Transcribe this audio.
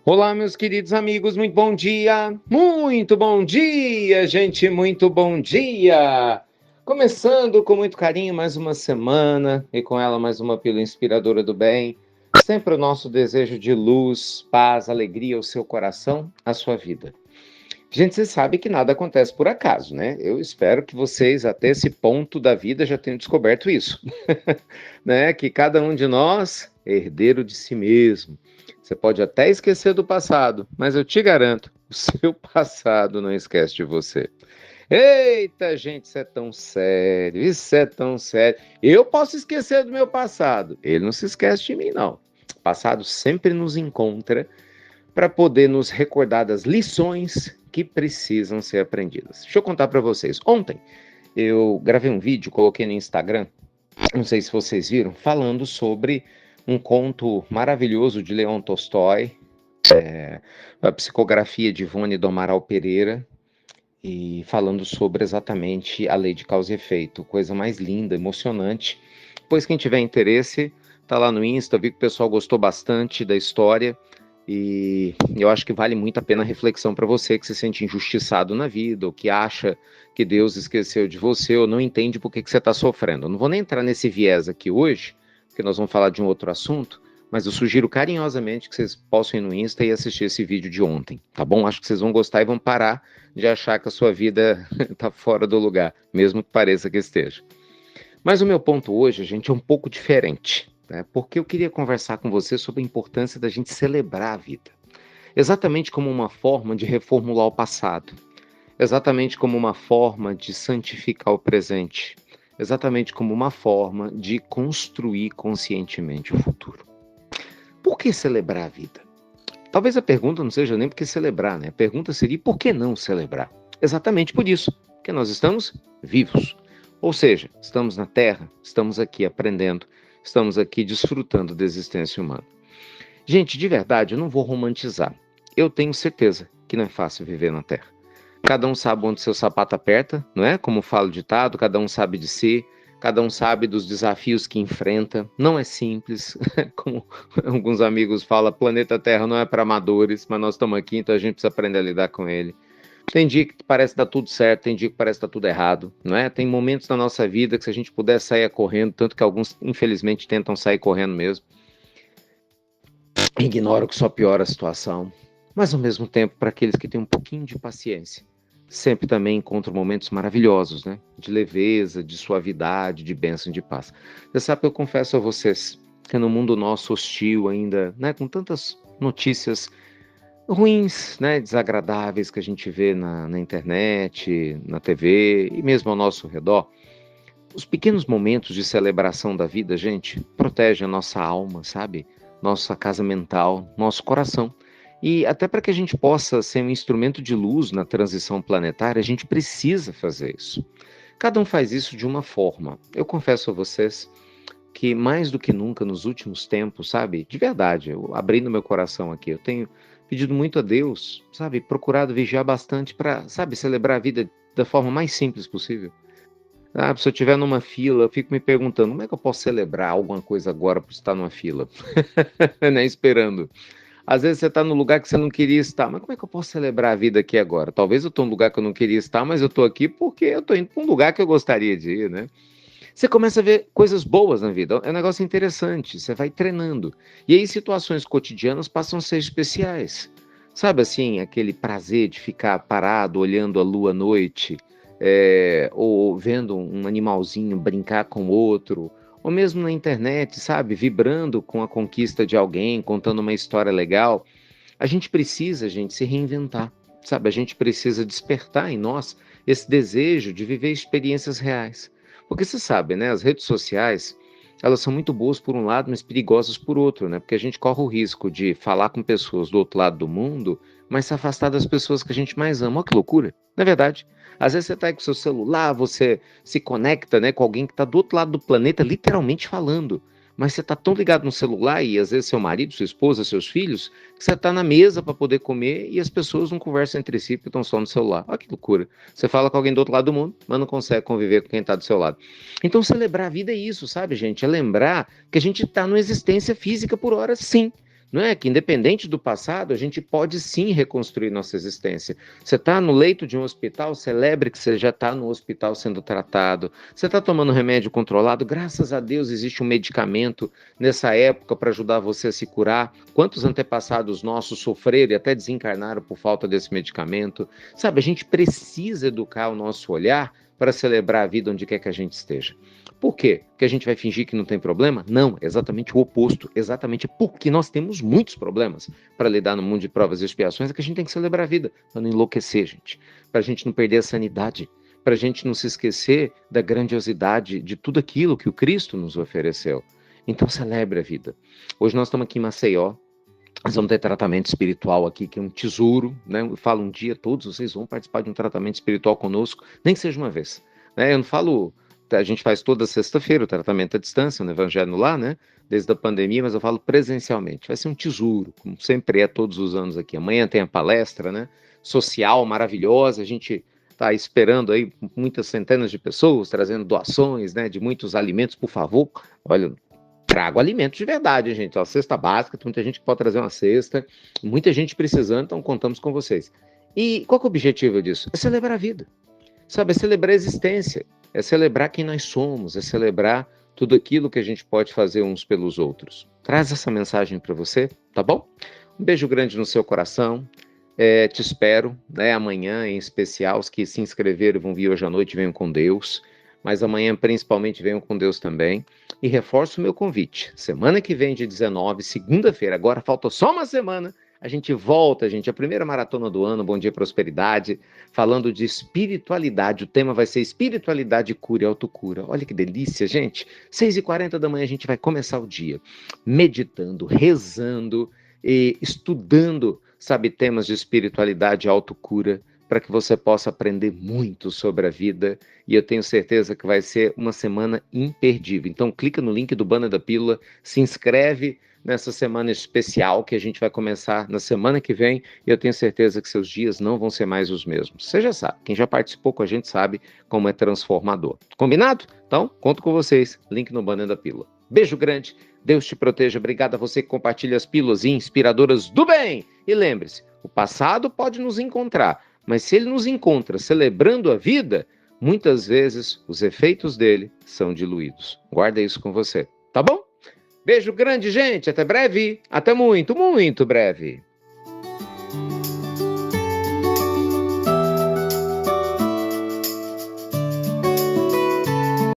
Olá, meus queridos amigos, muito bom dia! Muito bom dia, gente, muito bom dia! Começando com muito carinho mais uma semana e com ela mais uma pílula inspiradora do bem. Sempre o nosso desejo de luz, paz, alegria ao seu coração, à sua vida. Gente, você sabe que nada acontece por acaso, né? Eu espero que vocês, até esse ponto da vida, já tenham descoberto isso. Né? Que cada um de nós é herdeiro de si mesmo. Você pode até esquecer do passado, mas eu te garanto, o seu passado não esquece de você. Eita, gente, isso é tão sério, isso é tão sério. Eu posso esquecer do meu passado, ele não se esquece de mim, não. O passado sempre nos encontra para poder nos recordar das lições que precisam ser aprendidas. Deixa eu contar para vocês. Ontem eu gravei um vídeo, coloquei no Instagram, não sei se vocês viram, falando sobre um conto maravilhoso de Leon Tolstói, a psicografia de Ivone do Amaral Pereira, e falando sobre exatamente a lei de causa e efeito, coisa mais linda, emocionante. Pois quem tiver interesse, tá lá no Insta, vi que o pessoal gostou bastante da história, e eu acho que vale muito a pena a reflexão para você que se sente injustiçado na vida, ou que acha que Deus esqueceu de você, ou não entende por que você está sofrendo. Eu não vou nem entrar nesse viés aqui hoje, porque nós vamos falar de um outro assunto, mas eu sugiro carinhosamente que vocês possam ir no Insta e assistir esse vídeo de ontem, tá bom? Acho que vocês vão gostar e vão parar de achar que a sua vida está fora do lugar, mesmo que pareça que esteja. Mas o meu ponto hoje, gente, é um pouco diferente, né? Porque eu queria conversar com você sobre a importância da gente celebrar a vida. Exatamente como uma forma de reformular o passado. Exatamente como uma forma de santificar o presente. Exatamente como uma forma de construir conscientemente o futuro. Por que celebrar a vida? Talvez a pergunta não seja nem por que celebrar, né? A pergunta seria por que não celebrar? Exatamente por isso, porque nós estamos vivos. Ou seja, estamos na Terra, estamos aqui aprendendo, estamos aqui desfrutando da existência humana. Gente, de verdade, eu não vou romantizar. Eu tenho certeza que não é fácil viver na Terra. Cada um sabe onde seu sapato aperta, não é? Como fala o ditado, cada um sabe de si, cada um sabe dos desafios que enfrenta. Não é simples, como alguns amigos falam, planeta Terra não é para amadores, mas nós estamos aqui, então a gente precisa aprender a lidar com ele. Tem dia que parece que tá tudo certo, tem dia que parece que tá tudo errado, não é? Tem momentos na nossa vida que se a gente puder sair correndo, tanto que alguns infelizmente tentam sair correndo mesmo, ignoram que só piora a situação. Mas ao mesmo tempo, para aqueles que têm um pouquinho de paciência, sempre também encontram momentos maravilhosos, né? De leveza, de suavidade, de bênção, de paz. Você sabe, eu confesso a vocês que no mundo nosso hostil ainda, né? Com tantas notícias ruins, né, desagradáveis que a gente vê na internet, na TV e mesmo ao nosso redor, os pequenos momentos de celebração da vida, gente, protegem a nossa alma, sabe? Nossa casa mental, nosso coração. E até para que a gente possa ser um instrumento de luz na transição planetária, a gente precisa fazer isso. Cada um faz isso de uma forma. Eu confesso a vocês que mais do que nunca nos últimos tempos, sabe? De verdade, eu abrindo meu coração aqui, eu tenho pedido muito a Deus, sabe? Procurado vigiar bastante para, sabe, celebrar a vida da forma mais simples possível. Ah, se eu estiver numa fila, eu fico me perguntando, como é que eu posso celebrar alguma coisa agora por estar numa fila? Né? Esperando. Às vezes você está no lugar que você não queria estar, mas como é que eu posso celebrar a vida aqui agora? Talvez eu estou num lugar que eu não queria estar, mas eu estou aqui porque eu estou indo para um lugar que eu gostaria de ir, né? Você começa a ver coisas boas na vida, é um negócio interessante, você vai treinando. E aí situações cotidianas passam a ser especiais. Sabe assim, aquele prazer de ficar parado olhando a lua à noite, ou vendo um animalzinho brincar com outro, ou mesmo na internet, sabe, vibrando com a conquista de alguém, contando uma história legal. A gente precisa, gente, se reinventar, sabe? A gente precisa despertar em nós esse desejo de viver experiências reais. Porque você sabe, né? As redes sociais, elas são muito boas por um lado, mas perigosas por outro, né? Porque a gente corre o risco de falar com pessoas do outro lado do mundo, mas se afastar das pessoas que a gente mais ama. Olha que loucura, não é verdade? Às vezes você está aí com o seu celular, você se conecta, né, com alguém que está do outro lado do planeta, literalmente falando. Mas você está tão ligado no celular, e às vezes seu marido, sua esposa, seus filhos, que você está na mesa para poder comer e as pessoas não conversam entre si porque estão só no celular. Olha que loucura. Você fala com alguém do outro lado do mundo, mas não consegue conviver com quem está do seu lado. Então, celebrar a vida é isso, sabe, gente? É lembrar que a gente está numa existência física por hora, sim. Não é que, independente do passado, a gente pode sim reconstruir nossa existência. Você está no leito de um hospital, celebre que você já está no hospital sendo tratado. Você está tomando remédio controlado, graças a Deus existe um medicamento nessa época para ajudar você a se curar. Quantos antepassados nossos sofreram e até desencarnaram por falta desse medicamento? Sabe, a gente precisa educar o nosso olhar para celebrar a vida onde quer que a gente esteja. Por quê? Porque a gente vai fingir que não tem problema? Não, exatamente o oposto. Exatamente porque nós temos muitos problemas para lidar no mundo de provas e expiações, é que a gente tem que celebrar a vida, para não enlouquecer, gente. Para a gente não perder a sanidade, para a gente não se esquecer da grandiosidade de tudo aquilo que o Cristo nos ofereceu. Então celebre a vida. Hoje nós estamos aqui em Maceió, nós vamos ter tratamento espiritual aqui, que é um tesouro, né? Eu falo um dia, todos vocês vão participar de um tratamento espiritual conosco, nem que seja uma vez. Né? Eu não falo, a gente faz toda sexta-feira o tratamento à distância, no Evangelho no Lar, né? Desde a pandemia, mas eu falo presencialmente. Vai ser um tesouro, como sempre é todos os anos aqui. Amanhã tem a palestra, né? Social, maravilhosa, a gente está esperando aí muitas centenas de pessoas, trazendo doações, né? De muitos alimentos, por favor. Olha, trago alimentos de verdade, gente. A cesta básica, tem muita gente que pode trazer uma cesta, muita gente precisando, então contamos com vocês. E qual que é o objetivo disso? É celebrar a vida, sabe? É celebrar a existência, é celebrar quem nós somos, é celebrar tudo aquilo que a gente pode fazer uns pelos outros. Traz essa mensagem para você, tá bom? Um beijo grande no seu coração. Te espero, né, amanhã em especial. Os que se inscreveram vão vir hoje à noite, venham com Deus. Mas amanhã, principalmente, venham com Deus também. E reforço o meu convite. Semana que vem, dia 19, segunda-feira, agora falta só uma semana, a gente volta, gente, a primeira maratona do ano, Bom Dia Prosperidade, falando de espiritualidade. O tema vai ser espiritualidade, cura e autocura. Olha que delícia, gente. 6h40 da manhã a gente vai começar o dia meditando, rezando e estudando, sabe, temas de espiritualidade e autocura, para que você possa aprender muito sobre a vida, e eu tenho certeza que vai ser uma semana imperdível. Então clica no link do banner da pílula, se inscreve nessa semana especial que a gente vai começar na semana que vem, e eu tenho certeza que seus dias não vão ser mais os mesmos. Você já sabe, quem já participou com a gente sabe como é transformador. Combinado? Então, conto com vocês, link no banner da pílula. Beijo grande, Deus te proteja, obrigado a você que compartilha as pílulas inspiradoras do bem. E lembre-se, o passado pode nos encontrar, mas se ele nos encontra celebrando a vida, muitas vezes os efeitos dele são diluídos. Guarda isso com você, tá bom? Beijo grande, gente. Até breve. Até muito, muito breve.